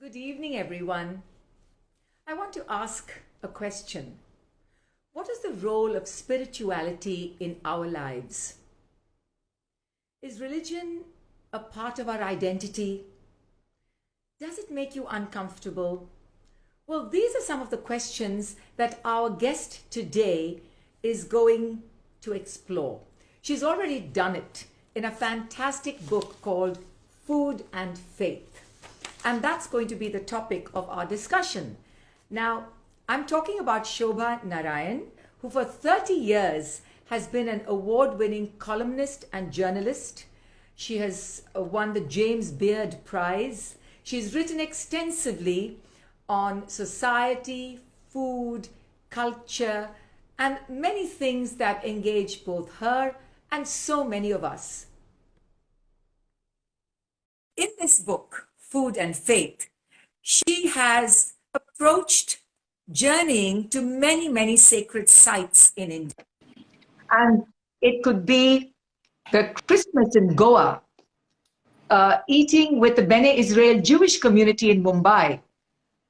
Good evening, everyone. I want to ask a question. What is the role of spirituality in our lives? Is religion a part of our identity? Does it make you uncomfortable? Well, these are some of the questions that our guest today is going to explore. She's already done it in a fantastic book called Food and Faith. And that's going to be the topic of our discussion. Now, I'm talking about Shoba Narayan, who for 30 years has been an award-winning columnist and journalist. She has won the James Beard Prize. She's written extensively on society, food, culture, and many things that engage both her and so many of us. In this book, Food and Faith, she has approached journeying to many, many sacred sites in India. And it could be the Christmas in Goa, eating with the Bene Israel Jewish community in Mumbai.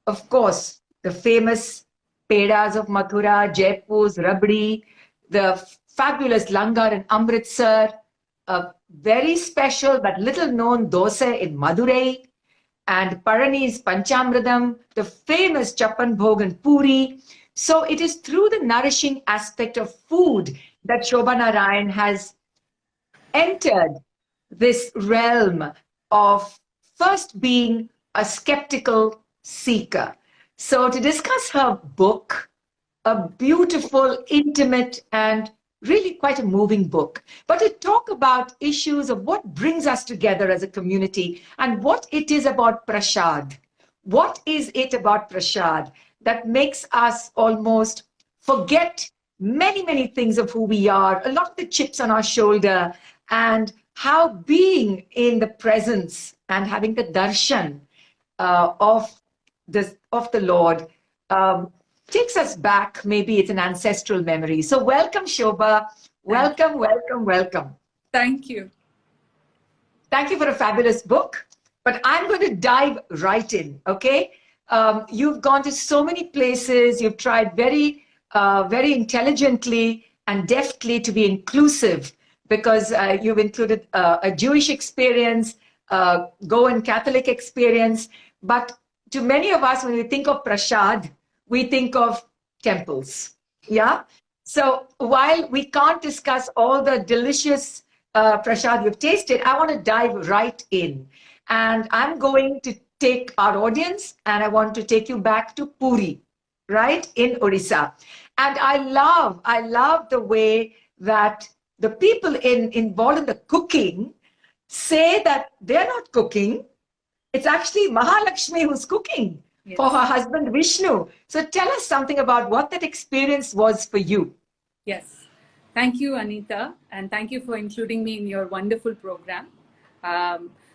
Of course, the famous pedas of Mathura, Jaipur's Rabdi, the fabulous langar in Amritsar, a very special but little known dosa in Madurai, and Parani's Panchamridam, the famous Chappan Bhog in Puri. So it is through the nourishing aspect of food that Shoba Narayan has entered this realm of first being a skeptical seeker. So to discuss her book, a beautiful, intimate, and really quite a moving book, but to talk about issues of what brings us together as a community and what it is about prasad. What is it about prasad that makes us almost forget many, many things of who we are, a lot of the chips on our shoulder, and how being in the presence and having the darshan of the Lord takes us back. Maybe it's an ancestral memory. So welcome, Shoba. Welcome, welcome, welcome. Thank you. Thank you for a fabulous book. But I'm going to dive right in, okay? You've gone to so many places. You've tried very intelligently and deftly to be inclusive, because you've included a Jewish experience, Goan Catholic experience. But to many of us, when we think of prasad, we think of temples, yeah? So while we can't discuss all the delicious prasad you've tasted, I want to dive right in. And I'm going to take our audience and I want to take you back to Puri, right, in Odisha. And I love the way that the people involved in the cooking say that they're not cooking. It's actually Mahalakshmi who's cooking. Yes. For her husband Vishnu. So tell us something about what that experience was for you. Yes. Thank you, Anita. And thank you for including me in your wonderful program.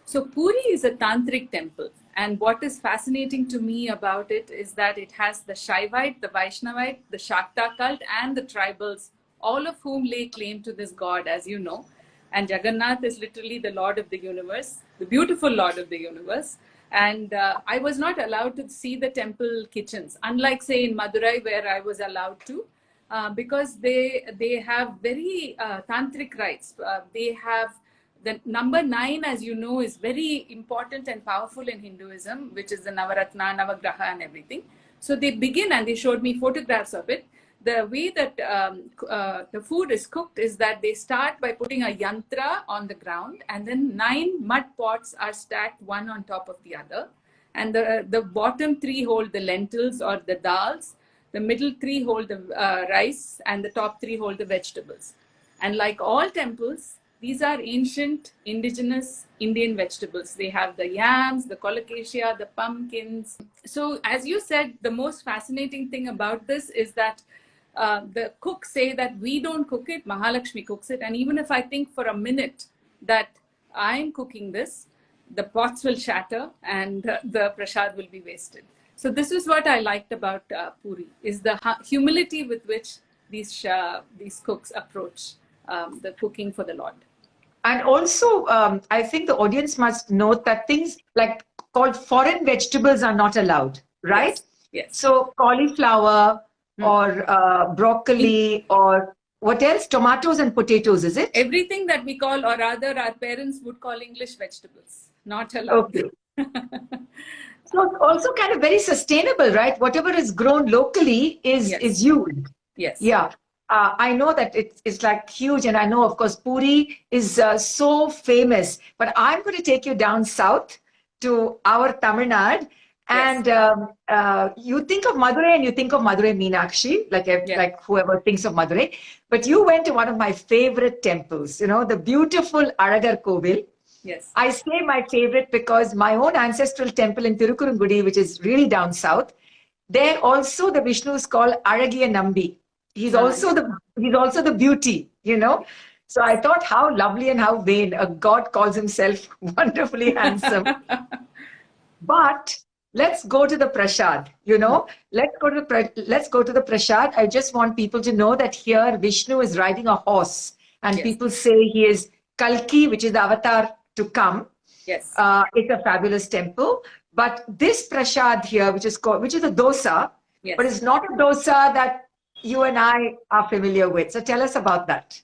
So Puri is a tantric temple. And what is fascinating to me about it is that it has the Shaivite, the Vaishnavite, the Shakta cult, and the tribals, all of whom lay claim to this god, as you know. And Jagannath is literally the Lord of the universe, the beautiful Lord of the universe. And I was not allowed to see the temple kitchens, unlike, say, in Madurai, where I was allowed to, because they have very tantric rites. They have the number 9, as you know, is very important and powerful in Hinduism, which is the Navaratna, Navagraha, and everything. So they begin, and they showed me photographs of it. The way that the food is cooked is that they start by putting a yantra on the ground, and then 9 mud pots are stacked one on top of the other. And the bottom 3 hold the lentils or the dals, the middle 3 hold the rice, and the top 3 hold the vegetables. And like all temples, these are ancient indigenous Indian vegetables. They have the yams, the colocasia, the pumpkins. So as you said, the most fascinating thing about this is that the cooks say that we don't cook it, Mahalakshmi cooks it. And even if I think for a minute that I'm cooking this, the pots will shatter and the prasad will be wasted. So this is what I liked about Puri, is the humility with which these cooks approach the cooking for the Lord. And also, I think the audience must note that things like called foreign vegetables are not allowed, right? Yes. So cauliflower or broccoli or what else? Tomatoes and potatoes, is it? Everything that we call, or rather our parents would call English vegetables, not allowed. Okay. So it's also kind of very sustainable, right? Whatever is grown locally is used. Yes. Yeah. I know that it's like huge, and I know, of course, Puri is so famous. But I'm going to take you down south to our Tamil Nadu, and you think of Madurai, and you think of Madurai Meenakshi, like whoever thinks of Madurai. But you went to one of my favorite temples, you know, the beautiful Aragar Kovil. Yes. I say my favorite because my own ancestral temple in Tirukurungudi, which is really down south, there also the Vishnu is called Aragiya Nambi. He's also the beauty, you know. So I thought how lovely and how vain a god calls himself wonderfully handsome. But let's go to the prasad, you know. Let's go to the prasad. I just want people to know that here Vishnu is riding a horse, and people say he is Kalki, which is the avatar to come. Yes. It's a fabulous temple. But this prasad here, which is a dosa, but it's not a dosa that you and I are familiar with. So tell us about that.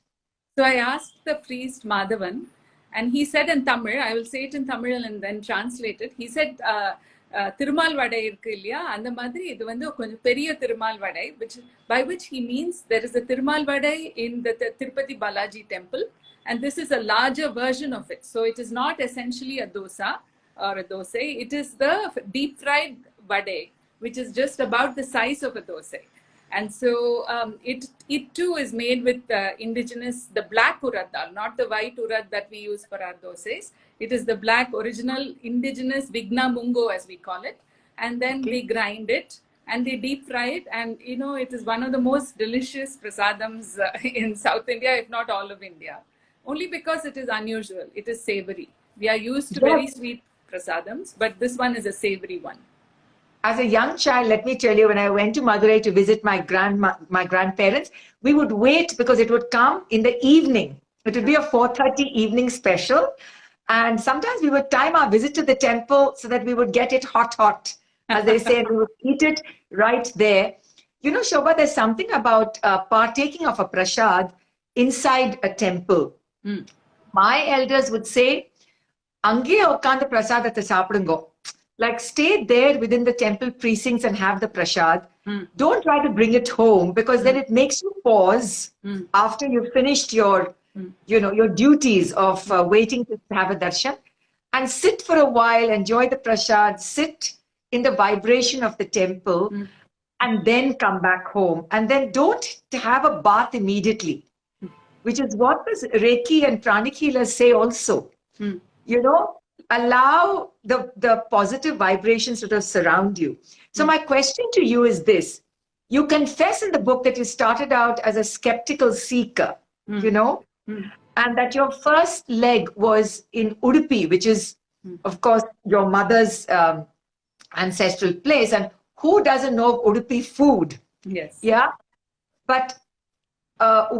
So I asked the priest Madhavan, and he said in Tamil, I will say it in Tamil and then translate it. He said, Thirumal Vadai irukku illaya, அந்த மாதிரி இது வந்து கொஞ்சம் பெரிய Thirumal Vadai, by which he means there is a Thirumal Vadai in the Tirupati Balaji temple, and this is a larger version of it. So it is not essentially a dosa or a dosai. It is the deep fried vadai, which is just about the size of a dosai. And so it too is made with indigenous, the black urad dal, not the white urad that we use for our dosais. It is the black original indigenous Vigna Mungo, as we call it. And then they grind it and they deep fry it. And, you know, it is one of the most delicious prasadams in South India, if not all of India. Only because it is unusual. It is savory. We are used to very sweet prasadams, but this one is a savory one. As a young child, let me tell you, when I went to Madurai to visit my grandparents, we would wait because it would come in the evening. It would be a 4:30 evening special. And sometimes we would time our visit to the temple so that we would get it hot, as they say, and we would eat it right there. You know, Shoba, there's something about partaking of a prasad inside a temple. My elders would say, Ange okkandu prasadate saapidungo. Like, stay there within the temple precincts and have the prasad. Don't try to bring it home, because then it makes you pause after you've finished your, you know, your duties of waiting to have a darshan, and sit for a while, enjoy the prasad, sit in the vibration of the temple, and then come back home. And then don't have a bath immediately, which is what the Reiki and pranic healers say also. You know, allow the positive vibrations to surround you. So my question to you is this. You confess in the book that you started out as a skeptical seeker, you know, and that your first leg was in Udupi, which is, of course, your mother's ancestral place. And who doesn't know of Udupi food? Yes. Yeah. But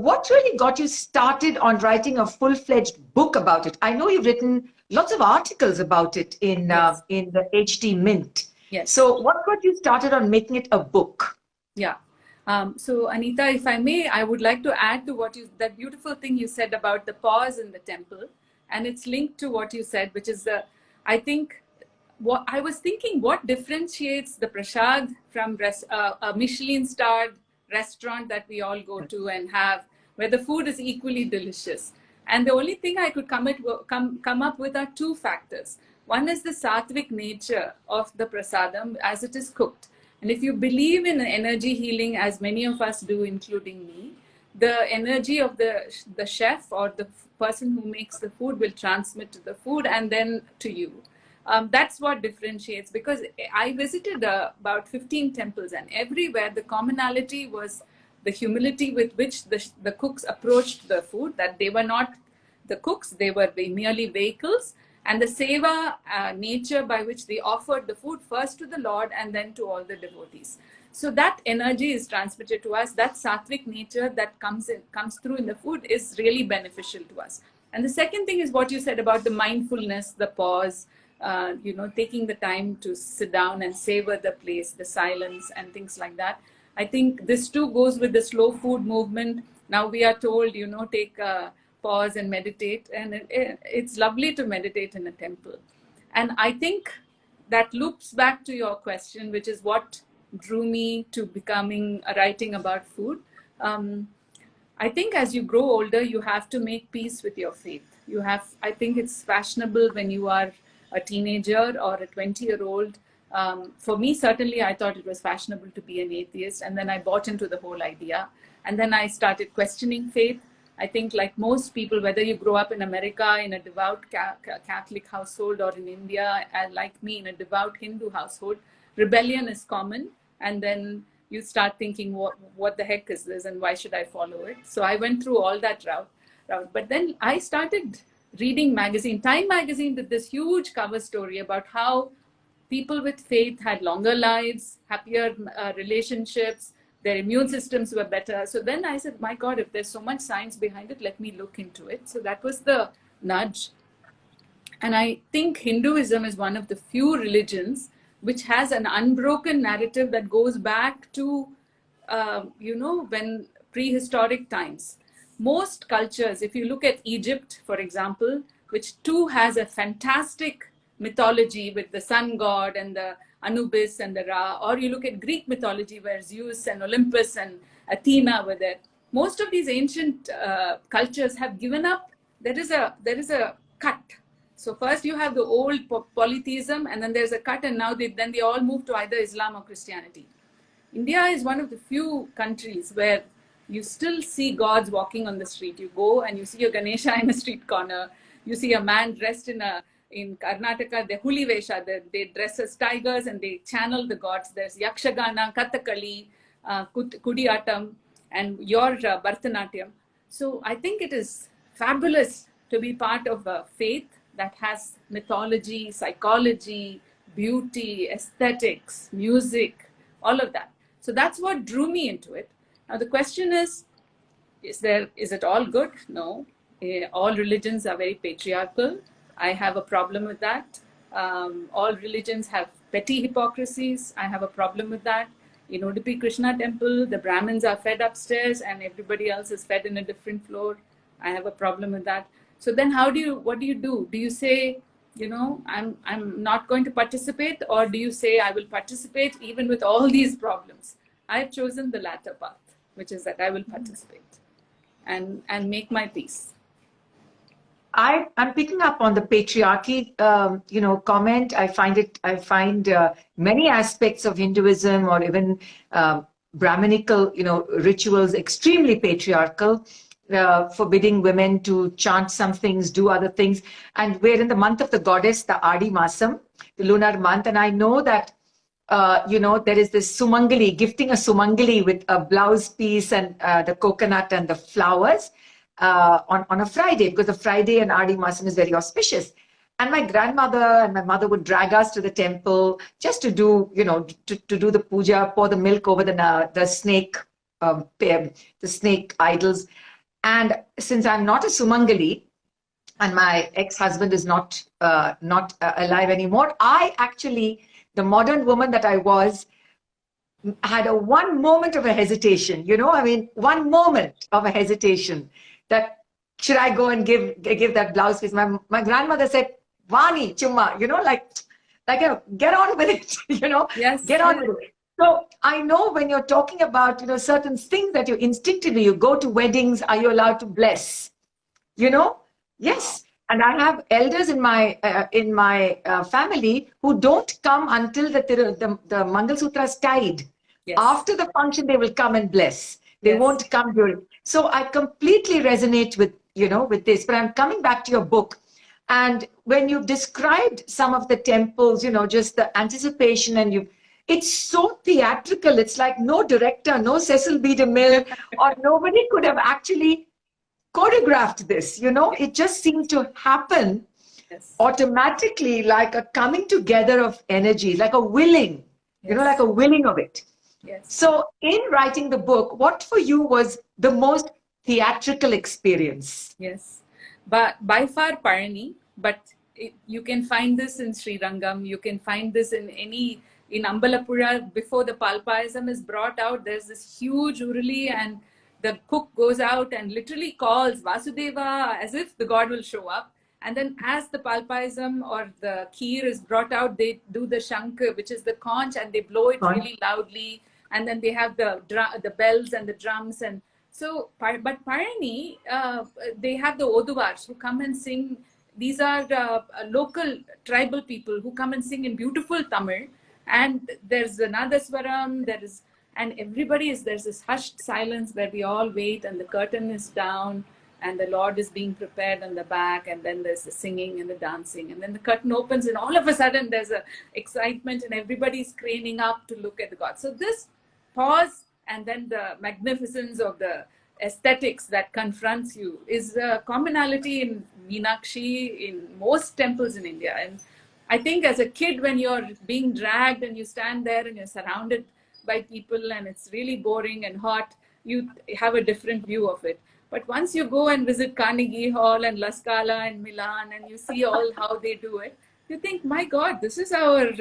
what really got you started on writing a full-fledged book about it? I know you've written lots of articles about it in the HT Mint. Yes. So what got you started on making it a book? Yeah. So Anita, if I may, I would like to add to that beautiful thing you said about the pause in the temple, and it's linked to what you said, which is I think what I was thinking, what differentiates the prasad from a Michelin-starred restaurant that we all go to and have, where the food is equally delicious. And the only thing I could come up with are two factors. One is the sattvic nature of the prasadam as it is cooked. And if you believe in energy healing, as many of us do, including me, the energy of the chef or the person who makes the food will transmit to the food and then to you. That's what differentiates, because I visited about 15 temples, and everywhere the commonality was the humility with which the cooks approached the food, that they were not the cooks, they were merely vehicles, and the seva nature by which they offered the food first to the Lord and then to all the devotees. So that energy is transmitted to us. That sattvic nature that comes through in the food is really beneficial to us. And the second thing is what you said about the mindfulness, the pause, taking the time to sit down and savor the place, the silence and things like that. I think this too goes with the slow food movement. Now we are told, take a pause and meditate, and it's lovely to meditate in a temple. And I think that loops back to your question, which is what drew me to writing about food. I think as you grow older, you have to make peace with your faith. I think it's fashionable when you are a teenager or a 20-year-old. For me, certainly, I thought it was fashionable to be an atheist. And then I bought into the whole idea. And then I started questioning faith. I think like most people, whether you grow up in America in a devout Catholic household or in India, like me, in a devout Hindu household, rebellion is common. And then you start thinking, what the heck is this and why should I follow it? So I went through all that route. But then I started reading magazine. Time magazine did this huge cover story about how people with faith had longer lives, happier relationships, their immune systems were better. So then I said, my God, if there's so much science behind it, let me look into it. So that was the nudge. And I think Hinduism is one of the few religions which has an unbroken narrative that goes back to, when prehistoric times. Most cultures, if you look at Egypt, for example, which too has a fantastic mythology with the sun god and the Anubis and the Ra, or you look at Greek mythology where Zeus and Olympus and Athena were there. Most of these ancient cultures have given up. There is a cut. So first you have the old polytheism, and then there's a cut, and now they all move to either Islam or Christianity. India is one of the few countries where you still see gods walking on the street. You go and you see a Ganesha in a street corner. You see a man dressed in Karnataka, the Huli Vesha, they dress as tigers and they channel the gods. There's Yakshagana, Kathakali, Kudiyatam, and your Bharatanatyam. So I think it is fabulous to be part of a faith that has mythology, psychology, beauty, aesthetics, music, all of that. So that's what drew me into it. Now the question is it all good? No. All religions are very patriarchal. I have a problem with that. All religions have petty hypocrisies. I have a problem with that. In Udupi Krishna temple, the Brahmins are fed upstairs and everybody else is fed in a different floor. I have a problem with that. So then what do you do? Do you say, I'm not going to participate, or do you say I will participate even with all these problems? I've chosen the latter path, which is that I will participate and make my peace. I'm picking up on the patriarchy, comment. I find many aspects of Hinduism or even Brahminical, rituals extremely patriarchal. Forbidding women to chant some things, do other things. And we're in the month of the goddess, the Adi Masam, the lunar month. And I know that, there is this Sumangali, gifting a Sumangali with a blouse piece and the coconut and the flowers on a Friday, because the Friday and Adi Masam is very auspicious. And my grandmother and my mother would drag us to the temple just to do, to do the puja, pour the milk over the snake, the snake idols. And since I'm not a Sumangali and my ex-husband is not alive anymore, I actually, the modern woman that I was, had one moment of a hesitation, one moment of a hesitation that should I go and give that blouse piece? My grandmother said, Vani, chumma, get on with it, Yes, get on with it. So I know when you're talking about, certain things that you instinctively, you go to weddings, are you allowed to bless? Yes. And I have elders in my family who don't come until the Mangal Sutra is tied. Yes. After the function, they will come and bless. They won't come during. So I completely resonate with this. But I'm coming back to your book. And when you've described some of the temples, just the anticipation, and it's so theatrical. It's like no director, no Cecil B. DeMille, or nobody could have actually choreographed this. It just seemed to happen automatically, like a coming together of energy, like a willing, like a willing of it. Yes. So in writing the book, what for you was the most theatrical experience? Yes, but by far Parani, but you can find this in Sri Rangam. You can find this in Ambalapura. Before the palpayasam is brought out, there's this huge uruli, and the cook goes out and literally calls Vasudeva as if the god will show up. And then as the palpayasam or the kheer is brought out, they do the shank, which is the conch, and they blow it really loudly. And then they have the bells and the drums. And so, but Parani, they have the Oduvars who come and sing. These are local tribal people who come and sing in beautiful Tamil. And there's another Swaram, and there's this hushed silence where we all wait, and the curtain is down, and the Lord is being prepared on the back, and then there's the singing and the dancing, and then the curtain opens, and all of a sudden there's a excitement, and everybody's craning up to look at the God. So this pause, and then the magnificence of the aesthetics that confronts you is a commonality in Meenakshi, in most temples in India. And I think as a kid, when you're being dragged and you stand there and you're surrounded by people and it's really boring and hot, you have a different view of it. But once you go and visit Carnegie Hall and La Scala and Milan, and you see all how they do it, you think, my God, this is our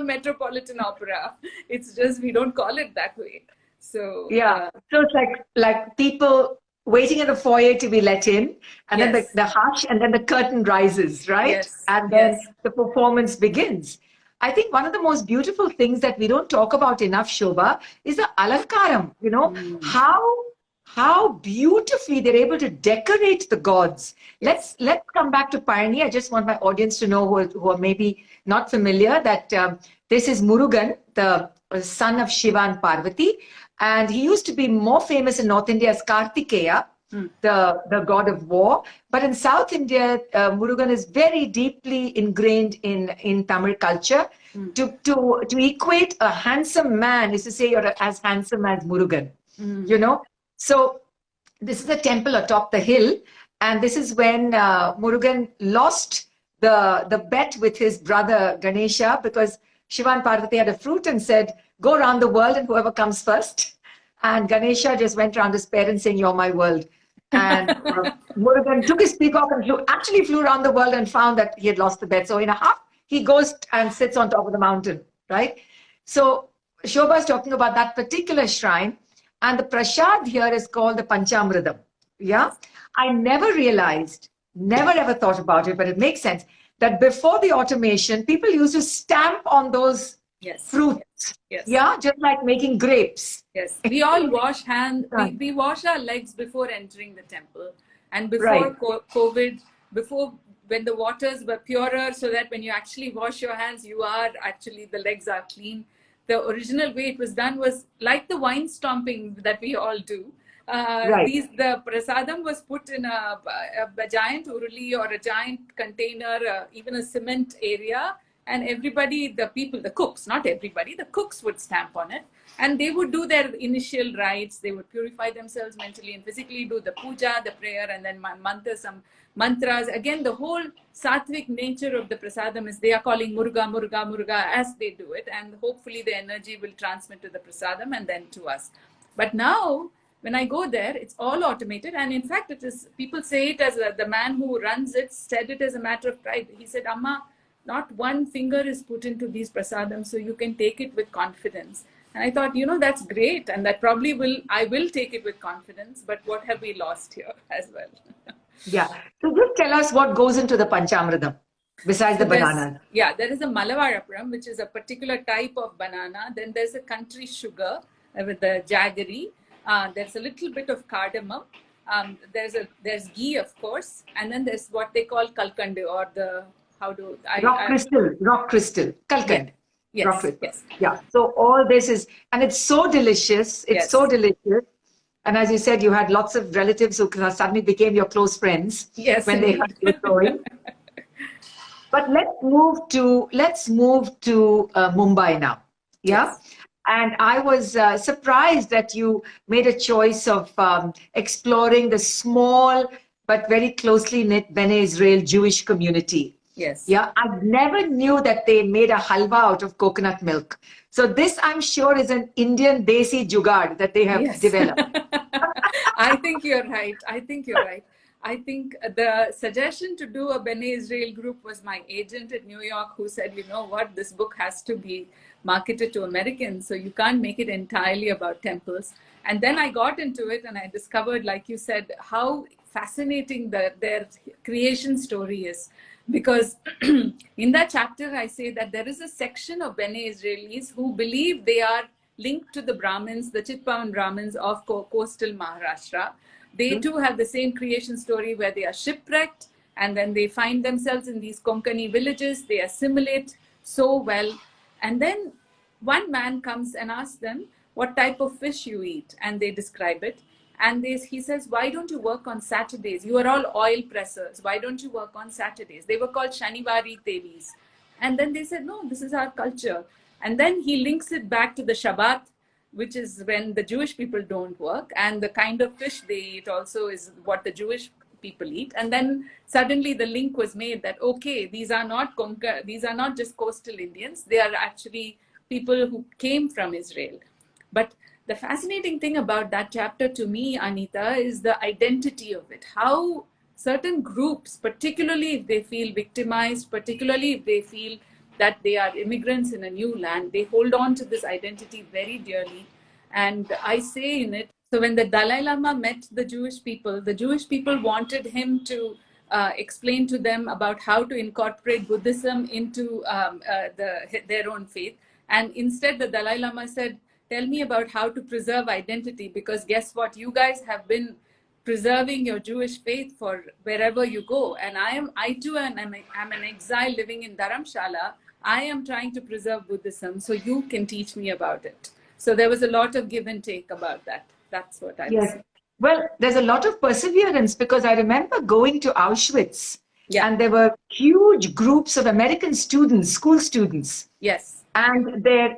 Metropolitan Opera. It's just we don't call it that way. So yeah, so it's like people waiting in the foyer to be let in, and then the hush, and then the curtain rises, right? Yes. And then the performance begins. I think one of the most beautiful things that we don't talk about enough, Shoba, is the alankaram. You know, how beautifully they're able to decorate the gods. Let's come back to Parani. I just want my audience to know who are maybe not familiar that this is Murugan, the son of Shiva and Parvati. And he used to be more famous in North India as Kartikeya, the god of war. But in South India, Murugan is very deeply ingrained in Tamil culture. To equate a handsome man is to say you're as handsome as Murugan, you know. So this is a temple atop the hill. And this is when Murugan lost the bet with his brother Ganesha, because Shiva and Parvati had a fruit and said, go around the world and whoever comes first. And Ganesha just went around his parents saying, you're my world. And Murugan took his peacock and flew around the world and found that he had lost the bet. So in a half, he goes and sits on top of the mountain, right? So Shoba is talking about that particular shrine. And the prasad here is called the Panchamridam. Yeah. I never realized, never ever thought about it, but it makes sense that before the automation, people used to stamp on those fruits. Yes. Yeah. Just like making grapes. Yes. We all wash hands. We wash our legs before entering the temple. And before COVID, when the waters were purer, so that when you actually wash your hands, the legs are clean. The original way it was done was like the wine stomping that we all do. The prasadam was put in a giant uruli or a giant container, even a cement area, and everybody, the cooks, not everybody, the cooks would stamp on it, and they would do their initial rites. They would purify themselves mentally and physically, do the puja, the prayer, and then some mantras. Again, the whole sattvic nature of the prasadam is they are calling Muruga, Muruga, Muruga as they do it, and hopefully the energy will transmit to the prasadam and then to us. But now, when I go there, it's all automated, and in fact, people say it as the man who runs it said it as a matter of pride. He said, Amma, not one finger is put into these prasadams, so you can take it with confidence. And I thought, that's great, and that I will take it with confidence, but what have we lost here as well? Yeah. So just tell us what goes into the Panchamridam besides the bananas. Yeah, there is a Malavarappuram, which is a particular type of banana. Then there's a country sugar with the jaggery. There's a little bit of cardamom. There's ghee, of course. And then there's what they call kalkand, or rock crystal, kalkand. Yes, rock crystal. Yes. Yeah. So all this is, and it's so delicious. It's so delicious. And as you said, you had lots of relatives who suddenly became your close friends when they heard your story. But let's move to Mumbai now. Yeah. Yes. And I was surprised that you made a choice of exploring the small but very closely knit Bene Israel Jewish community. Yes. Yeah. I never knew that they made a halwa out of coconut milk. So this, I'm sure, is an Indian desi jugaad that they have developed. I think you're right. I think the suggestion to do a Bene Israel group was my agent in New York, who said, you know what, this book has to be marketed to Americans, so you can't make it entirely about temples. And then I got into it and I discovered, like you said, how fascinating their creation story is. Because in that chapter, I say that there is a section of Bene Israelis who believe they are linked to the Brahmins, the Chitpavan Brahmins of coastal Maharashtra. They too have the same creation story where they are shipwrecked and then they find themselves in these Konkani villages. They assimilate so well. And then one man comes and asks them what type of fish you eat, and they describe it. And he says, why don't you work on Saturdays? You are all oil pressers. Why don't you work on Saturdays? They were called Shanivari Tevis. And then they said, no, this is our culture. And then he links it back to the Shabbat, which is when the Jewish people don't work. And the kind of fish they eat also is what the Jewish people eat. And then suddenly the link was made that, okay, these are not just coastal Indians. They are actually people who came from Israel. But the fascinating thing about that chapter to me, Anita, is the identity of it. How certain groups, particularly if they feel victimized, particularly if they feel that they are immigrants in a new land, they hold on to this identity very dearly. And I say in it, so when the Dalai Lama met the Jewish people wanted him to explain to them about how to incorporate Buddhism into their own faith. And instead, the Dalai Lama said, tell me about how to preserve identity, because guess what? You guys have been preserving your Jewish faith for wherever you go. And I too am an exile living in Dharamshala. I am trying to preserve Buddhism, so you can teach me about it. So there was a lot of give and take about that. That's what I was saying. Well, there's a lot of perseverance, because I remember going to Auschwitz, and there were huge groups of American students, school students. Yes. And their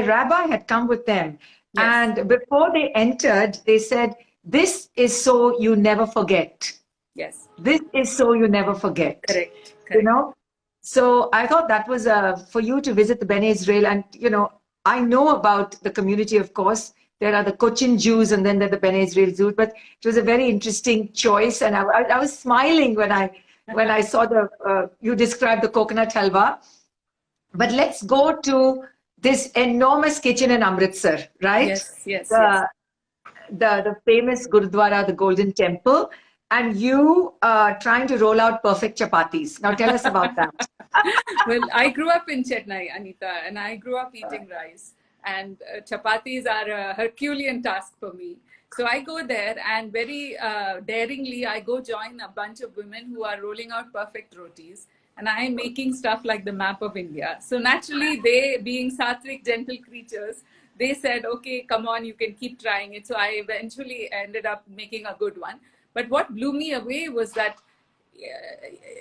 rabbi had come with them. Yes. And before they entered, they said, this is so you never forget. Yes. This is so you never forget. Correct. You know? So I thought that was for you to visit the Bene Israel. And, you know, I know about the community, of course. There are the Cochin Jews and then there are the Bene Israel Jews. But it was a very interesting choice. And I was smiling when I saw you described the coconut halwa. But let's go to this enormous kitchen in Amritsar, right? Yes. The famous Gurudwara, the Golden Temple, and you trying to roll out perfect chapatis. Now tell us about that. Well, I grew up in Chennai, Anita, and I grew up eating rice. And chapatis are a Herculean task for me. So I go there and very daringly, I go join a bunch of women who are rolling out perfect rotis. And I am making stuff like the map of India. So naturally, they, being sattvic, gentle creatures, they said, okay, come on, you can keep trying it. So I eventually ended up making a good one. But what blew me away was that,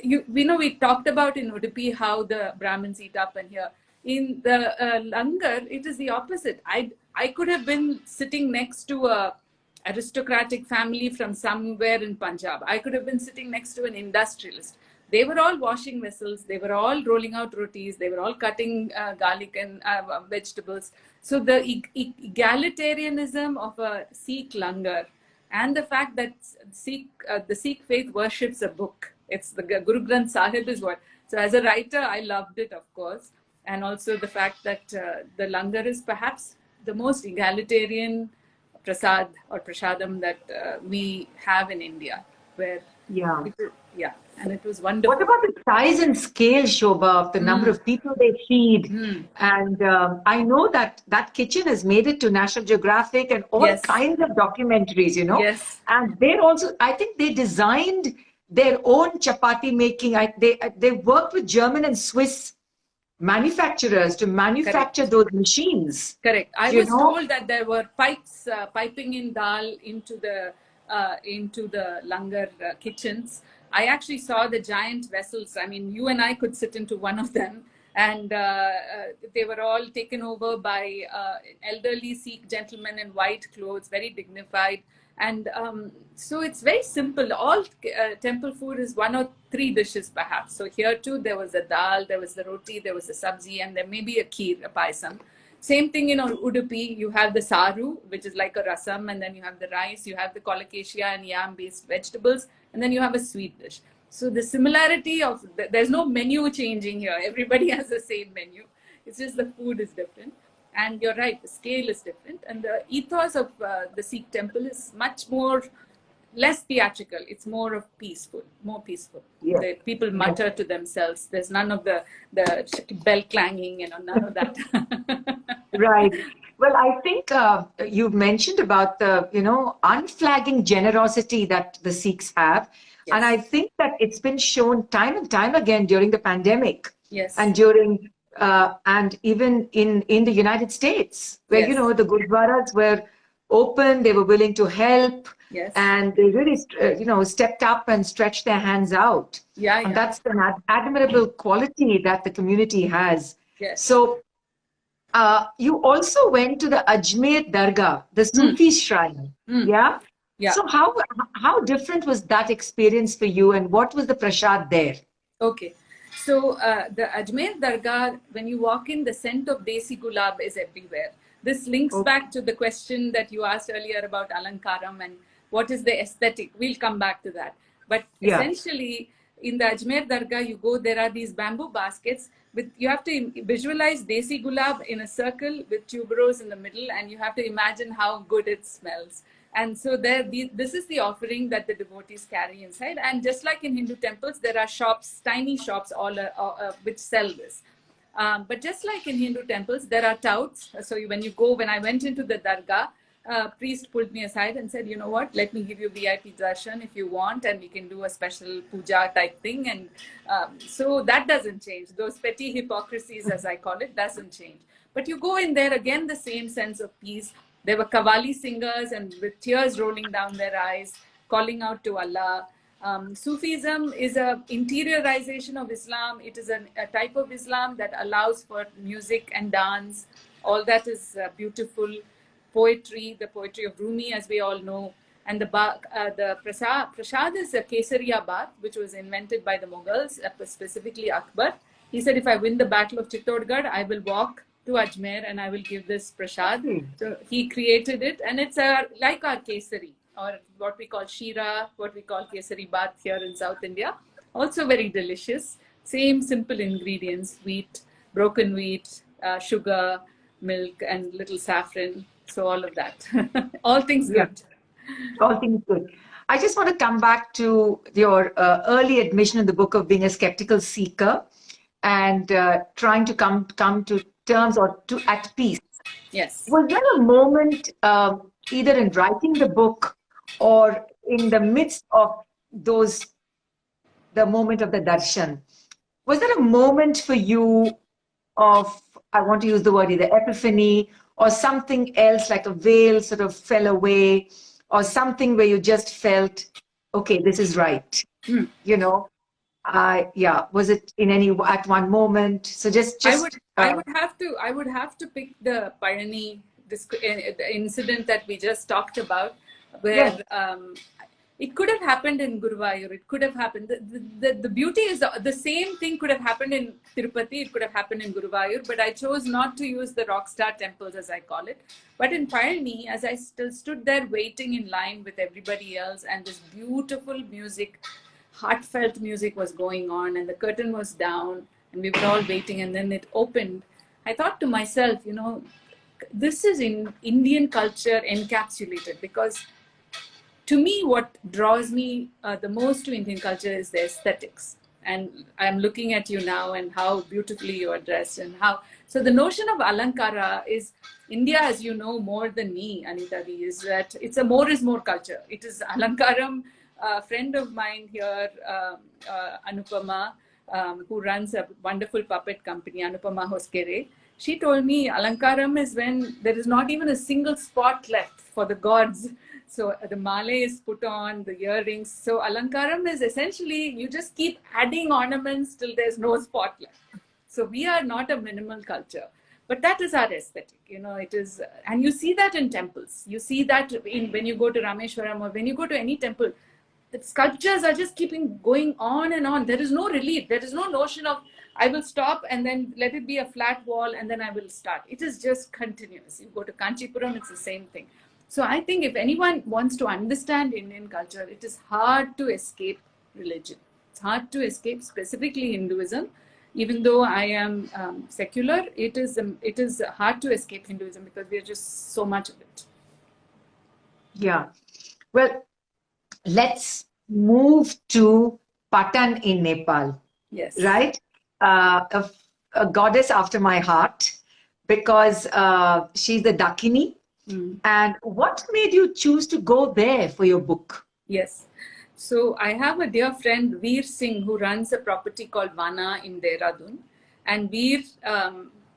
we talked about in Udupi how the Brahmins eat up, and here in the langar, it is the opposite. I could have been sitting next to a aristocratic family from somewhere in Punjab. I could have been sitting next to an industrialist. They were all washing vessels. They were all rolling out rotis. They were all cutting garlic and vegetables. So the egalitarianism of a Sikh langar, and the fact that the Sikh faith worships a book. It's the Guru Granth Sahib is what. So as a writer, I loved it, of course. And also the fact that the langar is perhaps the most egalitarian prasad or prasadam that we have in India, where and it was wonderful. What about the size and scale, Shoba, of the number of people they feed? And I know that kitchen has made it to National Geographic and all kinds of documentaries, you know. Yes. And they're also, I think they designed their own chapati making. They worked with German and Swiss manufacturers to manufacture those machines. Correct. I was told that there were pipes piping in dal into the langar kitchens. I actually saw the giant vessels. I mean, you and I could sit into one of them, and they were all taken over by elderly Sikh gentlemen in white clothes, very dignified. And so it's very simple. All temple food is 1 or 3 dishes perhaps. So here too, there was a dal, there was the roti, there was a sabzi, and there may be a kheer, a paisam. Same thing in Udupi, you have the saru, which is like a rasam, and then you have the rice, you have the colocasia and yam-based vegetables, and then you have a sweet dish. So the similarity of, there's no menu changing here. Everybody has the same menu. It's just the food is different. And you're right, the scale is different. And the ethos of the Sikh temple is much more, less theatrical. It's more of peaceful, more peaceful. Yeah. The people mutter to themselves. There's none of the bell clanging, none of that. Right. Well, I think you mentioned about the, unflagging generosity that the Sikhs have. Yes. And I think that it's been shown time and time again during the pandemic. Yes. And during, and even in the United States, where, Yes. the gurdwaras were open, they were willing to help. Yes. And they really, stepped up and stretched their hands out. Yeah, and yeah. that's an admirable quality that the community has. Yes. So you also went to the Ajmer Dargah, the Sufi shrine. Yeah? Yeah. So how different was that experience for you, and what was the prasad there? Okay. So the Ajmer Dargah, when you walk in, the scent of Desi Gulab is everywhere. This links back to the question that you asked earlier about Alankaram and what is the aesthetic. We'll come back to that. But essentially, in the Ajmer Dargah, you go, there are these bamboo baskets with, you have to visualize Desi Gulab in a circle with tuberose in the middle, and you have to imagine how good it smells. And so this is the offering that the devotees carry inside. And just like in Hindu temples, there are shops, tiny shops, which sell this. But just like in Hindu temples, there are touts. So when I went into the dargah, priest pulled me aside and said, you know what, let me give you VIP darshan if you want, and we can do a special puja type thing. And so that doesn't change. Those petty hypocrisies, as I call it, doesn't change. But you go in there, again, the same sense of peace. There were Qawwali singers, and with tears rolling down their eyes, calling out to Allah. Sufism is an interiorization of Islam. It is a type of Islam that allows for music and dance. All that is beautiful. Poetry, the poetry of Rumi, as we all know. And the prasad is a Kesariya bath, which was invented by the Mughals, specifically Akbar. He said, if I win the battle of Chittorgarh, I will walk to Ajmer and I will give this prasad. So he created it, and it's like our Kesari, or what we call Shira, what we call Kesari bath here in South India. Also very delicious. Same simple ingredients: wheat, broken wheat, sugar, milk, and little saffron. So all of that. All things good. All things good. I just want to come back to your early admission in the book of being a skeptical seeker and trying to come to terms or at peace. Yes. Was there a moment, either in writing the book or in the midst of the moment of the darshan, was there a moment for you of, I want to use the word either epiphany or something else, like a veil sort of fell away, or something where you just felt, okay, this is right? Was it at one moment? So I would have to pick the Parani incident that we just talked about, where it could have happened in Guruvayur. It could have happened. The beauty is the same thing could have happened in Tirupati. It could have happened in Guruvayur, but I chose not to use the rock star temples, as I call it. But in Parani, as I still stood there waiting in line with everybody else, and this beautiful music, heartfelt music was going on, and the curtain was down, and we were all waiting, and then it opened. I thought to myself, this is in Indian culture encapsulated, because to me, what draws me the most to Indian culture is the aesthetics. And I'm looking at you now and how beautifully you are dressed, and so the notion of Alankara is, India, as you know more than me, Anita, is that it's a more is more culture. It is Alankaram. A friend of mine here, Anupama, who runs a wonderful puppet company, Anupama Hoskere, she told me Alankaram is when there is not even a single spot left for the gods. So the male is put on, the earrings. So Alankaram is essentially, you just keep adding ornaments till there's no spot left. So we are not a minimal culture, but that is our aesthetic. It is, and you see that in temples. You see that when you go to Rameshwaram or when you go to any temple, the sculptures are just keeping going on and on. There is no relief. There is no notion of, I will stop and then let it be a flat wall and then I will start. It is just continuous. You go to Kanchipuram, it's the same thing. So I think if anyone wants to understand Indian culture, it is hard to escape religion. It's hard to escape specifically Hinduism. Even though I am secular, it is hard to escape Hinduism because we are just so much of it. Yeah. Well, let's move to Patan in Nepal, Yes. right? A goddess after my heart because she's the Dakini. And what made you choose to go there for your book? Yes. So I have a dear friend, Veer Singh, who runs a property called Vana in Dehradun. And Veer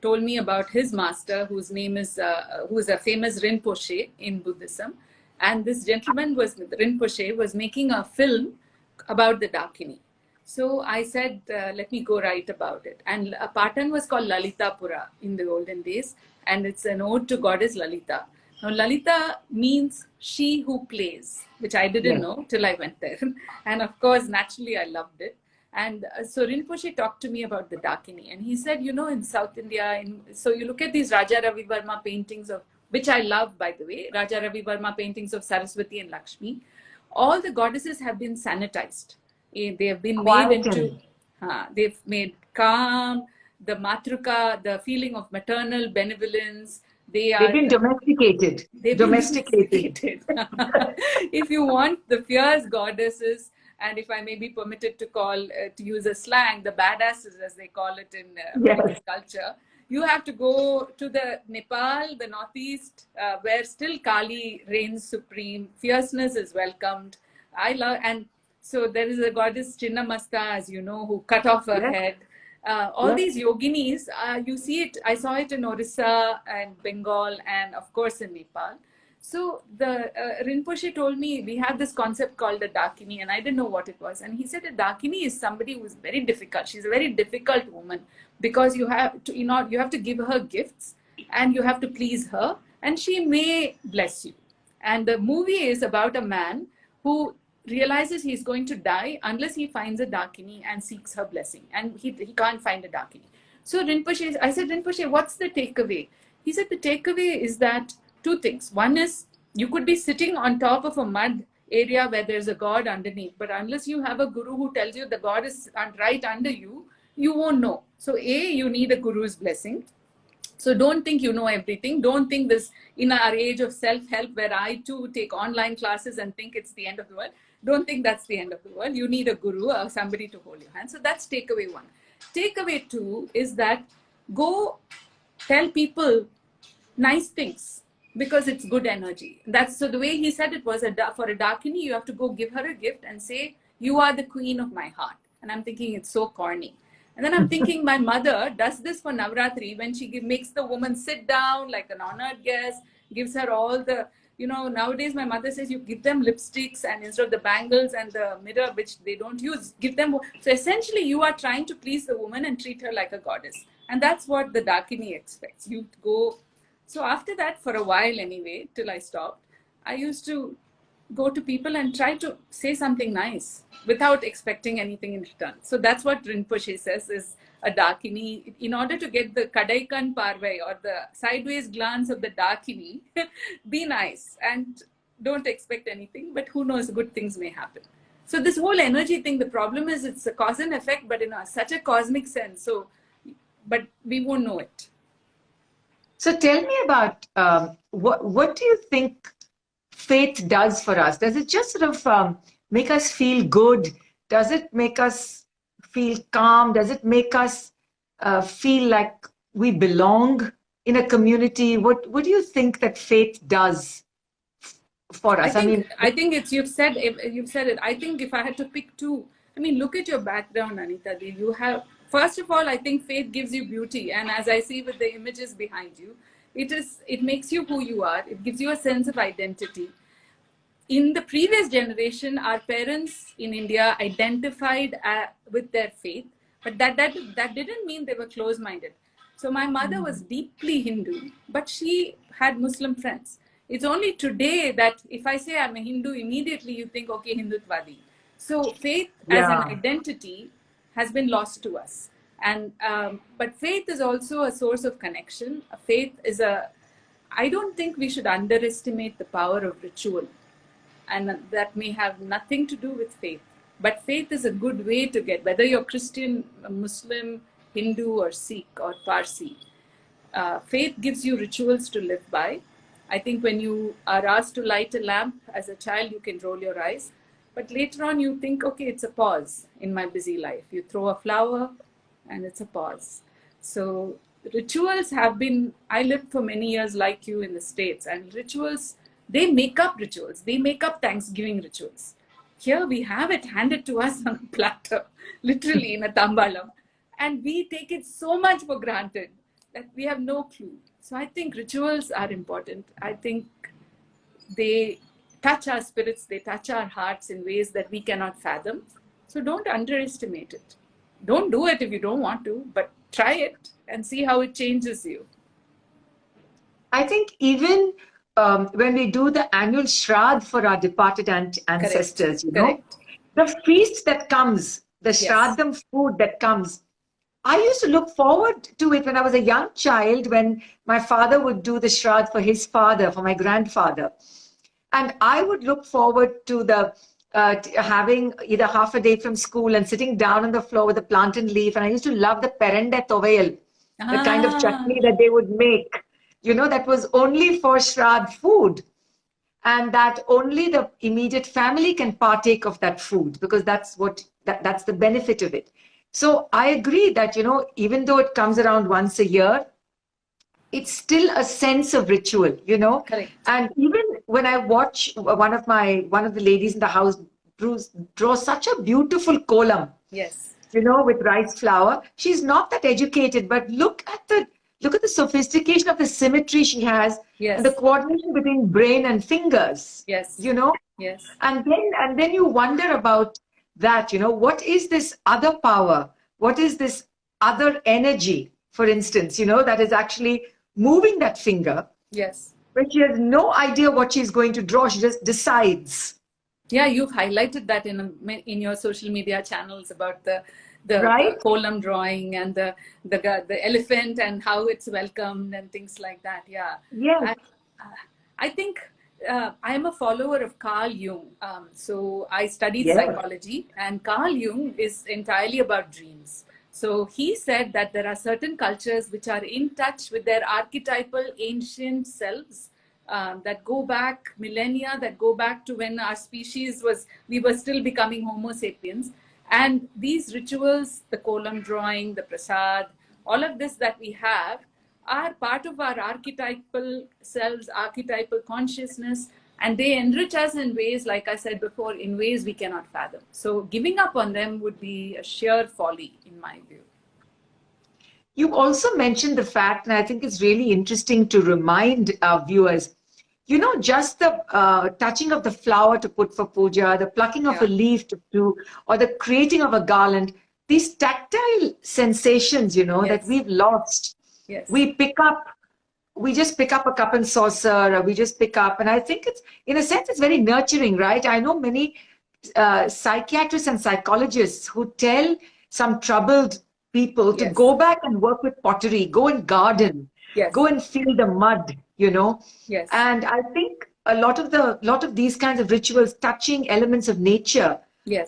told me about his master, whose name is, who is a famous Rinpoche in Buddhism. And this gentleman Rinpoche, was making a film about the Dakini. So I said, let me go write about it. And Patan was called Lalitapura in the olden days. And it's an ode to goddess Lalita. Now, Lalita means she who plays, which I didn't know till I went there. And of course, naturally, I loved it. And so Rinpoche talked to me about the Dakini. And he said, you know, in South India, so you look at these Raja Ravi Verma paintings of, which I love, by the way, Raja Ravi Verma paintings of Saraswati and Lakshmi. All the goddesses have been sanitized. They have been made into, they've made calm, the matruka, the feeling of maternal benevolence. They've been domesticated. Domesticated. If you want the fierce goddesses, and if I may be permitted to call, to use a slang, the badasses, as they call it in American culture, you have to go to the Nepal, the northeast, where still Kali reigns supreme. Fierceness is welcomed. And so there is a goddess Chinnamasta, as you know, who cut off her head. All these yoginis, you see it, I saw it in Orissa and Bengal and of course in Nepal. So the Rinpoche told me we have this concept called a Dakini and I didn't know what it was. And he said a Dakini is somebody who is very difficult. She's a very difficult woman because you have to, you have to give her gifts and you have to please her and she may bless you. And the movie is about a man who realizes he's going to die unless he finds a Dakini and seeks her blessing. And he can't find a Dakini. So Rinpoche, I said, Rinpoche, what's the takeaway? He said, the takeaway is that two things. One is you could be sitting on top of a mud area where there's a god underneath, but unless you have a guru who tells you the god is right under you, you won't know. So A, you need a guru's blessing. So don't think you know everything. Don't think this in our age of self-help where I too take online classes and think it's the end of the world. Don't think that's the end of the world. You need a guru or somebody to hold your hand. So that's takeaway one. Takeaway two is that go tell people nice things because it's good energy. That's so the way he said it was for a Dakini, you have to go give her a gift and say, you are the queen of my heart. And I'm thinking it's so corny. And then I'm thinking my mother does this for Navratri when she makes the woman sit down like an honored guest, gives her all the, nowadays my mother says you give them lipsticks and instead of the bangles and the mirror, which they don't use, give them. So essentially you are trying to please the woman and treat her like a goddess. And that's what the Dakini expects. You go. So after that, for a while anyway, till I stopped, I used to go to people and try to say something nice without expecting anything in return. So that's what Rinpoche says is a Dakini. In order to get the Kadaikan Parvai or the sideways glance of the Dakini, be nice and don't expect anything, but who knows, good things may happen. So this whole energy thing, the problem is it's a cause and effect, but in such a cosmic sense. So, but we won't know it. So tell me about what do you think faith does for us? Does it just sort of make us feel good? Does it make us feel calm? Does it make us feel like we belong in a community? What do you think that faith does for us? I think it's you've said it. I think if I had to pick two, look at your background, Anita. You have. First of all, I think faith gives you beauty. And as I see with the images behind you, it makes you who you are. It gives you a sense of identity. In the previous generation, our parents in India identified with their faith, but that didn't mean they were close-minded. So my mother was deeply Hindu, but she had Muslim friends. It's only today that if I say I'm a Hindu, immediately you think, okay, Hindutvadi. So faith as an identity has been lost to us. And but faith is also a source of connection. Faith is I don't think we should underestimate the power of ritual, and that may have nothing to do with faith. But faith is a good way to get, whether you're Christian, Muslim, Hindu, or Sikh, or Parsi. Faith gives you rituals to live by. I think when you are asked to light a lamp as a child, you can roll your eyes. But later on, you think, okay, it's a pause in my busy life. You throw a flower and it's a pause. So rituals have been, I lived for many years like you in the States, and rituals, they make up rituals. They make up Thanksgiving rituals. Here we have it handed to us on a platter, literally in a tambalam. And we take it so much for granted that we have no clue. So I think rituals are important. I think they touch our spirits, they touch our hearts in ways that we cannot fathom. So don't underestimate it. Don't do it if you don't want to, but try it and see how it changes you. I think even when we do the annual Shraddh for our departed ancestors, you know, Correct. the feast that comes, the Yes. Shraddham food that comes, I used to look forward to it when I was a young child, when my father would do the Shraddh for his father, for my grandfather. And I would look forward to the having either half a day from school and sitting down on the floor with a plantain leaf. And I used to love the perende tovel, the kind of chutney that they would make, you know, that was only for Shraddh food. And that only the immediate family can partake of that food, because that's what that's the benefit of it. So I agree that, you know, even though it comes around once a year, it's still a sense of ritual, you know. Correct. And even when I watch one of the ladies in the house draw such a beautiful kolam, Yes. you know, with rice flour, she's not that educated, but look at the sophistication of the symmetry she has, Yes. and the coordination between brain and fingers. Yes. You know. Yes. And then you wonder about that, you know, what is this other power? What is this other energy, for instance, you know, that is actually moving that finger? Yes. But she has no idea what she's going to draw. She just decides. Yeah, you've highlighted that in your social media channels about the Right? kolam drawing and the elephant and how it's welcomed and things like that. Yeah. Yes. I think I am a follower of Carl Jung. So I studied Yes. psychology, and Carl Jung is entirely about dreams. So he said that there are certain cultures which are in touch with their archetypal ancient selves, that go back millennia, that go back to when our species we were still becoming Homo sapiens. And these rituals, the kolam drawing, the prasad, all of this that we have are part of our archetypal selves, archetypal consciousness, and they enrich us in ways, like I said before, in ways we cannot fathom. So giving up on them would be a sheer folly, in my view. You also mentioned the fact, and I think it's really interesting to remind our viewers, you know, just the touching of the flower to put for puja, the plucking of a leaf to do, or the creating of a garland, these tactile sensations, you know, that we've lost. Yes. We just pick up a cup and saucer, or we just pick up, and I think it's, in a sense, it's very nurturing, right? I know many psychiatrists and psychologists who tell some troubled people to go back and work with pottery, go and garden, go and feel the mud, you know. Yes. And I think a lot of these kinds of rituals, touching elements of nature,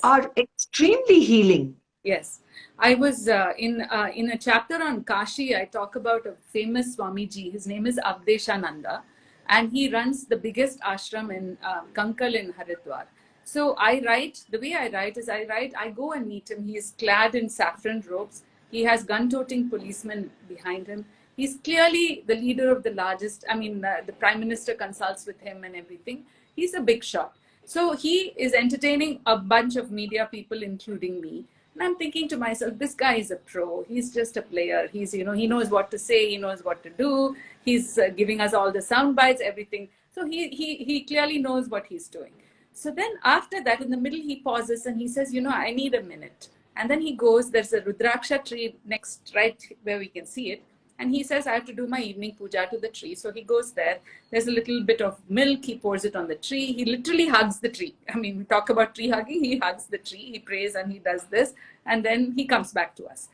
are extremely healing. Yes. I was in a chapter on Kashi, I talk about a famous Swamiji. His name is Avdeshananda, and he runs the biggest ashram in Kankal in Haridwar. So the way I write is I go and meet him. He is clad in saffron robes. He has gun-toting policemen behind him. He's clearly the leader of the largest, the Prime Minister consults with him and everything. He's a big shot. So he is entertaining a bunch of media people, including me. And I'm thinking to myself, this guy is a pro. He's just a player. He's, he knows what to say. He knows what to do. He's giving us all the sound bites, everything. So he clearly knows what he's doing. So then after that, in the middle, he pauses and he says, I need a minute. And then he goes, there's a Rudraksha tree next, right where we can see it. And he says, I have to do my evening puja to the tree. So he goes there. There's a little bit of milk. He pours it on the tree. He literally hugs the tree. We talk about tree hugging. He hugs the tree. He prays and he does this. And then he comes back to us.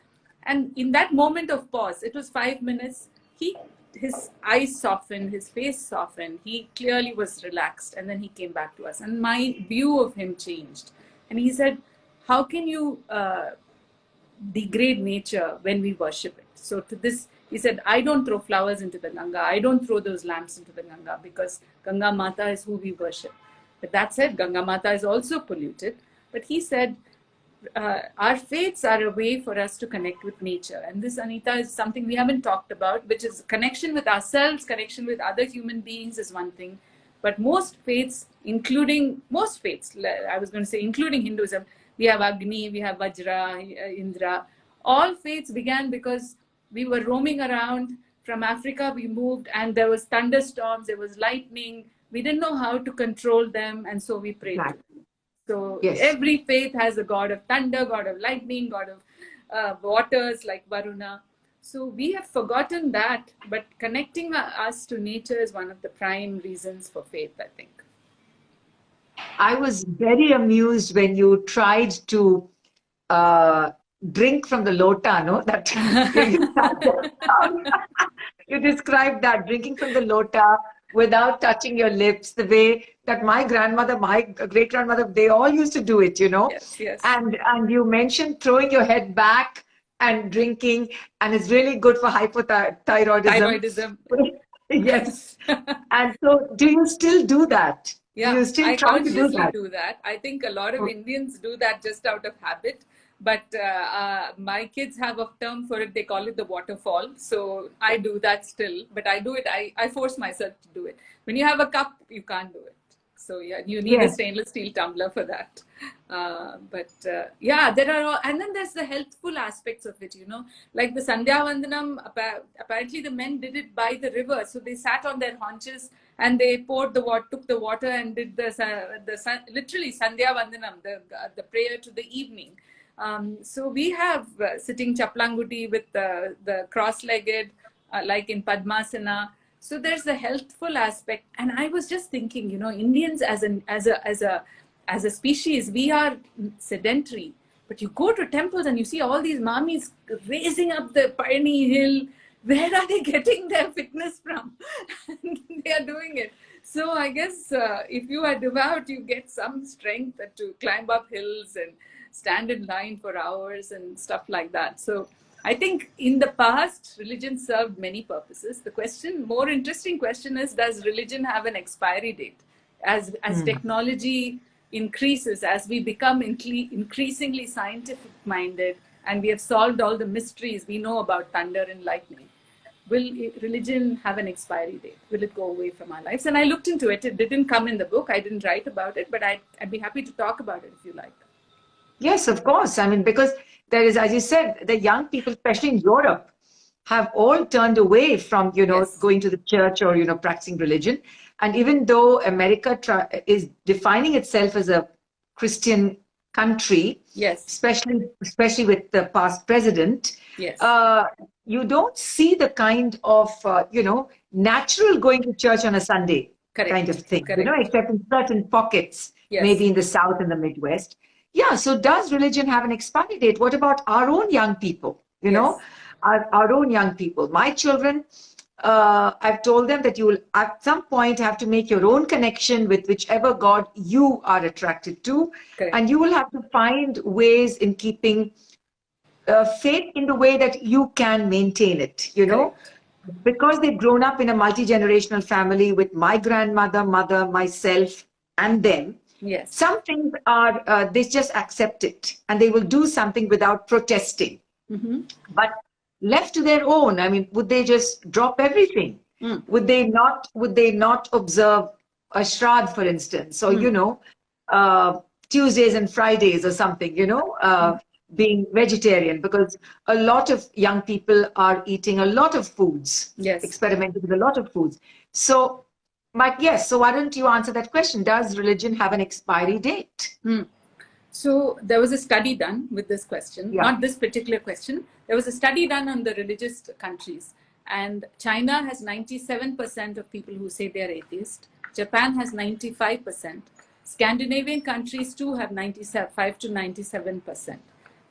And in that moment of pause, it was 5 minutes. He his eyes softened, his face softened. He clearly was relaxed, and then he came back to us, and my view of him changed. And he said, "How can you degrade nature when we worship it?" So to this, he said, "I don't throw flowers into the Ganga. I don't throw those lamps into the Ganga because Ganga Mata is who we worship." But that said, Ganga Mata is also polluted. But he said, our faiths are a way for us to connect with nature. And this, Anita, is something we haven't talked about, which is connection with ourselves, connection with other human beings is one thing. But most faiths, I was going to say, including Hinduism, we have Agni, we have Vajra, Indra. All faiths began because we were roaming around. From Africa, we moved, and there was thunderstorms, there was lightning. We didn't know how to control them, and so we prayed to them. So Yes. every faith has a god of thunder, god of lightning, god of waters like Varuna. So we have forgotten that, but connecting us to nature is one of the prime reasons for faith, I think. I was very amused when you tried to drink from the lota, no? That you described that, drinking from the lota without touching your lips, the way that my grandmother, my great grandmother, they all used to do it, you know. Yes, yes. And you mentioned throwing your head back and drinking, and it's really good for hypothyroidism. Yes. And so, do you still do that? Yeah, do you still I try to do consciously that? do that. I think a lot of Indians do that just out of habit. But my kids have a term for it. They call it the waterfall. So I do that still. But I do it. I force myself to do it. When you have a cup, you can't do it. So yeah, you need a stainless steel tumbler for that. Yeah, there are all, and then there's the healthful aspects of it, you know, like the Sandhya Vandanam. Apparently the men did it by the river. So they sat on their haunches and they poured the water, took the water and did literally Sandhya Vandanam, the prayer to the evening. So we have sitting chaplanguti with the cross-legged, like in Padmasana. So there's the healthful aspect. And I was just thinking, you know, Indians as a species, we are sedentary. But you go to temples and you see all these mummies raising up the Payani hill. Where are they getting their fitness from? They are doing it. So I guess if you are devout, you get some strength to climb up hills and stand in line for hours and stuff like that. So I think in the past, religion served many purposes. The more interesting question is, does religion have an expiry date? As technology increases, as we become increasingly scientific minded, and we have solved all the mysteries we know about thunder and lightning, will religion have an expiry date? Will it go away from our lives? And I looked into it. It didn't come in the book. I didn't write about it, but I'd be happy to talk about it if you like. Yes, of course. I mean, because there is, as you said, the young people, especially in Europe, have all turned away from, you know, going to the church or, you know, practicing religion. And even though America is defining itself as a Christian country, especially with the past president, you don't see the kind of, you know, natural going to church on a Sunday kind of thing, you know, except in certain pockets, maybe in the South and the Midwest. Yeah, so does religion have an expiry date? What about our own young people, you know, our own young people? My children, I've told them that you will at some point have to make your own connection with whichever God you are attracted to. And you will have to find ways in keeping faith in the way that you can maintain it, you know, because they've grown up in a multi-generational family with my grandmother, mother, myself, and them. Some things are, they just accept it and they will do something without protesting. But left to their own, I mean, would they just drop everything? Would they not observe a Shraddh, for instance, or, you know, Tuesdays and Fridays or something, you know, being vegetarian? Because a lot of young people are eating a lot of foods, experimenting with a lot of foods. So, but yes, so why don't you answer that question? Does religion have an expiry date? So there was a study done with this question, not this particular question. There was a study done on the religious countries, and China has 97% of people who say they're atheist. Japan has 95%. Scandinavian countries too have 95 to 97%.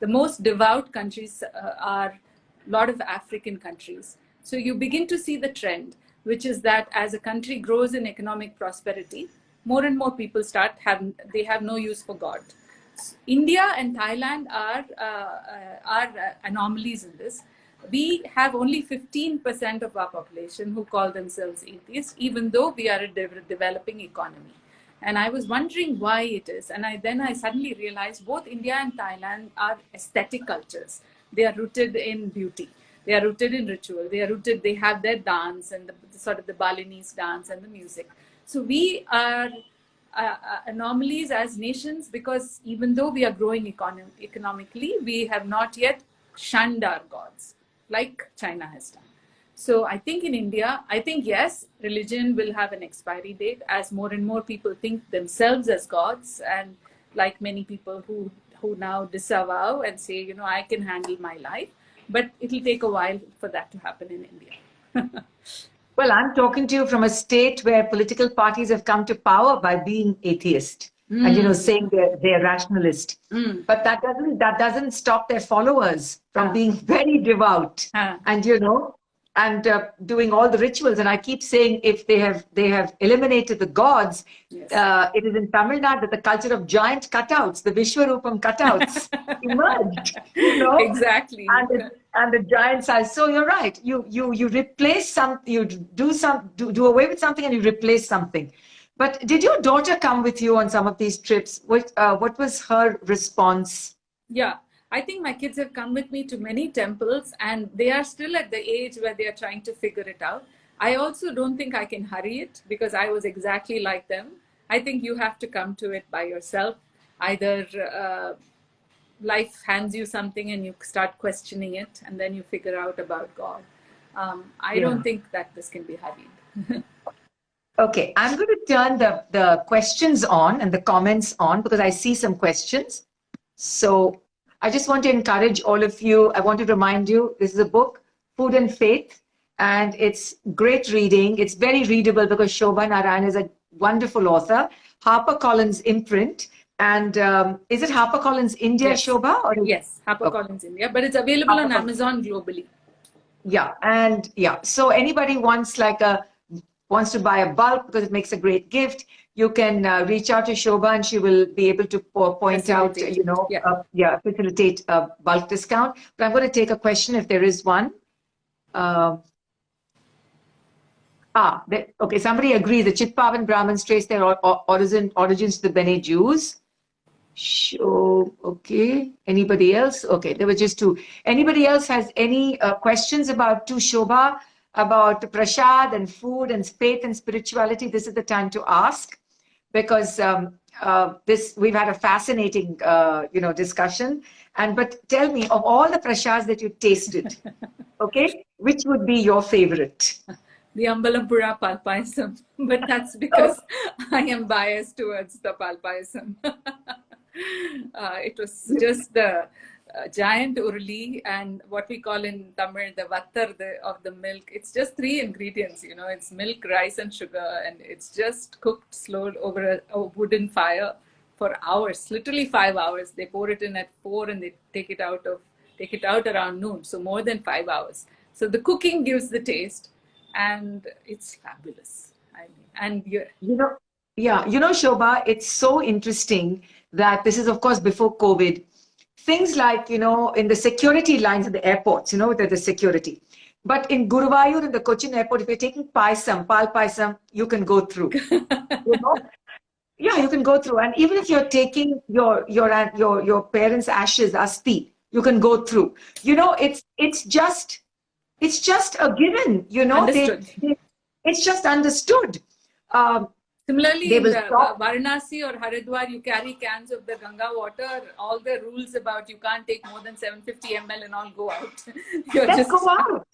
The most devout countries are a lot of African countries. So you begin to see the trend, which is that as a country grows in economic prosperity, more and more people they have no use for God. India and Thailand are anomalies in this. We have only 15% of our population who call themselves atheists, even though we are a developing economy. And I was wondering why it is. And then I suddenly realized both India and Thailand are aesthetic cultures. They are rooted in beauty. They are rooted in ritual. They have their dance and the sort of the Balinese dance and the music. So we are anomalies as nations, because even though we are growing economically, we have not yet shunned our gods like China has done. So I think in India, yes, religion will have an expiry date as more and more people think themselves as gods, and like many people who now disavow and say, you know, I can handle my life. But it will take a while for that to happen in India. Well, I'm talking to you from a state where political parties have come to power by being atheist and, you know, saying they're rationalist. But that doesn't stop their followers from being very devout and, you know, and doing all the rituals. And I keep saying, if they have eliminated the gods, it is in Tamil Nadu that the culture of giant cutouts, the Vishwarupam cutouts, emerged. You know, exactly. And the giant size. So you're right. You replace you do away with something and you replace something. But did your daughter come with you on some of these trips? What was her response? Yeah. I think my kids have come with me to many temples, and they are still at the age where they are trying to figure it out. I also don't think I can hurry it, because I was exactly like them. I think you have to come to it by yourself. Either life hands you something and you start questioning it, and then you figure out about God. I don't think that this can be hurried. Okay, I'm going to turn the questions on and the comments on, because I see some questions. So I just want to encourage all of you. I want to remind you, this is a book, Food and Faith, and it's great reading. It's very readable because Shoba Narayan is a wonderful author. HarperCollins imprint. And is it HarperCollins India, yes. Shoba? Or yes, HarperCollins India, but it's available on Amazon globally. Yeah, and yeah, so anybody wants to buy a bulk because it makes a great gift, you can reach out to Shoba and she will be able to point out, you know, facilitate a bulk discount. But I'm going to take a question if there is one. Okay, somebody agrees. The Chitpavan Brahmins trace their origins to the Bene Jews. Okay. Anybody else? Okay, there were just two. Anybody else has any questions about Shoba, about prasad and food and faith and spirituality? This is the time to ask, because we've had a fascinating discussion. But tell me, of all the prasads that you tasted, okay, which would be your favorite? The Ambalampura Palpayasam, but that's because I am biased towards the Palpayasam. It was just the giant urli and what we call in Tamil the vattar of the milk. It's just 3 ingredients, you know, it's milk, rice and sugar, and it's just cooked slow over a wooden fire for hours, literally 5 hours. They pour it in at 4 and they take it out around noon, so more than 5 hours. So the cooking gives the taste, and it's fabulous. Shoba, it's so interesting that this is, of course, before COVID. Things like, you know, in the security lines at the airports, you know, the security. But in Guruvayur, in the Cochin airport, if you're taking pal paisam, you can go through. You know? Yeah, you can go through. And even if you're taking your parents' ashes, asti, you can go through. You know, it's just a given. You know, it's just understood. Similarly, in Varanasi or Haridwar, you carry cans of the Ganga water. All the rules about you can't take more than 750 ml and all go out. Go out.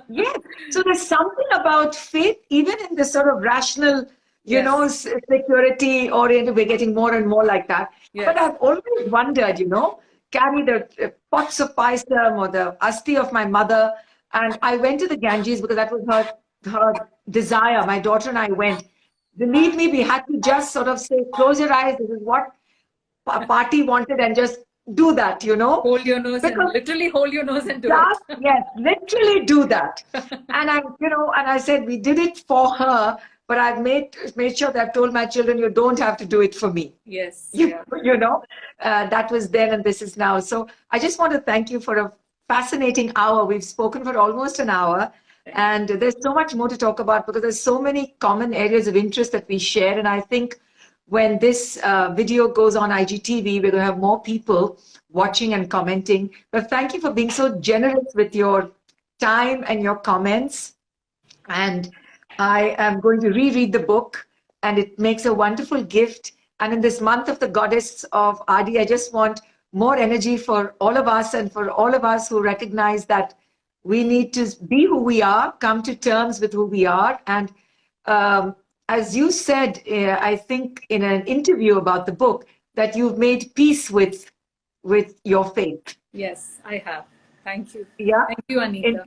Yes. So there's something about faith, even in this sort of rational, you know, security oriented. We're getting more and more like that. Yes. But I've always wondered, you know, carry the pots of paisam or the asti of my mother. And I went to the Ganges because that was her desire. My daughter and I went. Believe me, we had to just sort of say, close your eyes. This is what party wanted, and just do that, you know. Hold your nose and Because literally hold your nose and do just, it. yes, literally do that. And I said we did it for her, but I've made sure that I've told my children, you don't have to do it for me. Yes. You, Yeah. you know, that was then and this is now. So I just want to thank you for a fascinating hour. We've spoken for almost an hour. And there's so much more to talk about because there's so many common areas of interest that we share. And I think when this video goes on IGTV, we're going to have more people watching and commenting. But thank you for being so generous with your time and your comments. And I am going to reread the book, and it makes a wonderful gift. And in this month of the goddess of Adi, I just want more energy for all of us and for all of us who recognize that we need to be who we are, come to terms with who we are. And as you said, I think in an interview about the book, that you've made peace with your faith. Yes, I have. Thank you. Yeah. Thank you, Anita.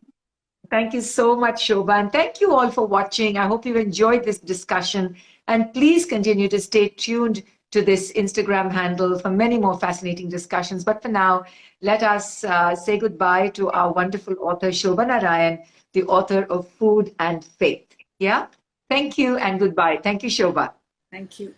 Thank you so much, Shoba. And thank you all for watching. I hope you enjoyed this discussion. And please continue to stay tuned to this Instagram handle for many more fascinating discussions. But for now, let us say goodbye to our wonderful author, Shoba Narayan, the author of Food and Faith. Yeah? Thank you and goodbye. Thank you, Shoba. Thank you.